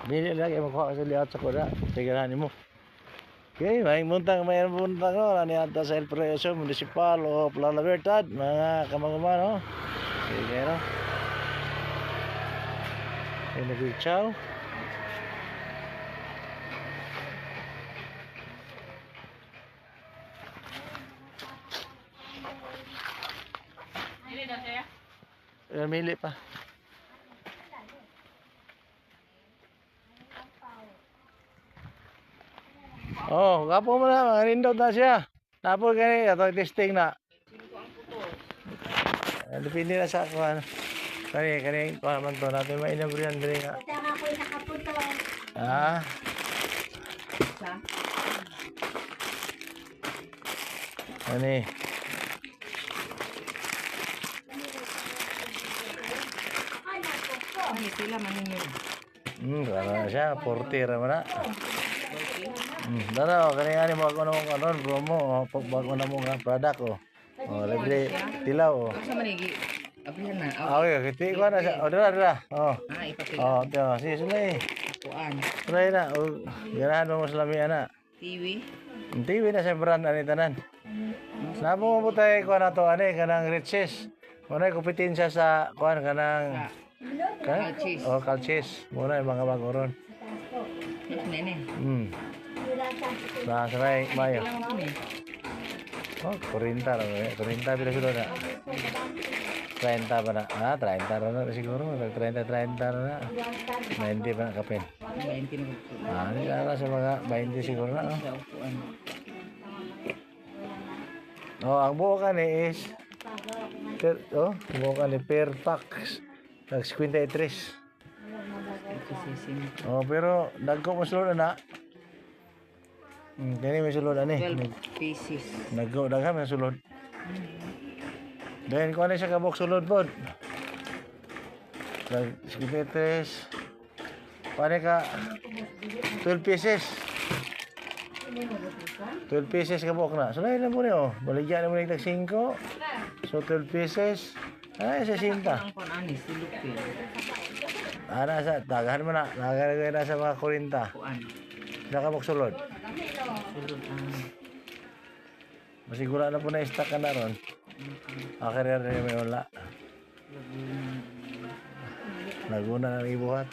Dili lagi magkuha ka sa liat sa kuda. Tigaranin mo. Okay, may buntang no, ani ata sa El Preso Municipal o La Libertad, mga kamangman no. Sige no. Ay nagwichaw. Mili pa. Oh, gapo mo na, mga nindot na siya. Napo gani, ato testing na. Depende na sa kuan. Kani kuan man to natin mainabrihan diri nga. Ah. Ani. Sila maningil. Kana siya, 40 ra man na. Dara, kani mo ako nung kanon, promo, bago na mo nga product oh. Oh, libre tilaw oh. Sa manigi. Abrihan na. Okay, kiti ko na siya. Oh, dara. Oh. Ipapila. Oh, tiyo, sige sulay. Kuan. Sulay na. Oh, ganahan mo salami ana. TV. TV na sa brand ani tanan. Namo mo tay ko na to ani kanang riches. Muna kompetensya sa kuan kanang Calchis. Oh, Calchis. Muna yung mga bago ron. Nene. Saray mayo. Kailangan ko ni. Oh, 40 ra. 40 bila sudah na. 30 pa na. 30 ra na siguro. 30 na. 90 pa na kapen. 20 na ko. Ini ala sa mga 20 siguro na. Oh, ang buo ka ni is buo ka ni per pack. Tag 53. Oh, pero dagko mo sulod na. Kani may sulod ani. 12 pieces. Naggo daghan may sulod. Then ko ani sa kabok sulod pod. Tag 53. Pane ka 12 pieces. 12 pieces kabok na. Sulay na mo ni oh. Baligyan mo ni tag 5. So 12 pieces. Ay, sa sinta. Ang pan-ani silupin. Ana sa daghan mo na. Nagalagay na sa mga 40. Kuan. Nakabok sulod. Sulod Masigura na po na stock ka na ron. Akhirnya rin may wala. Laguna na ibuhat.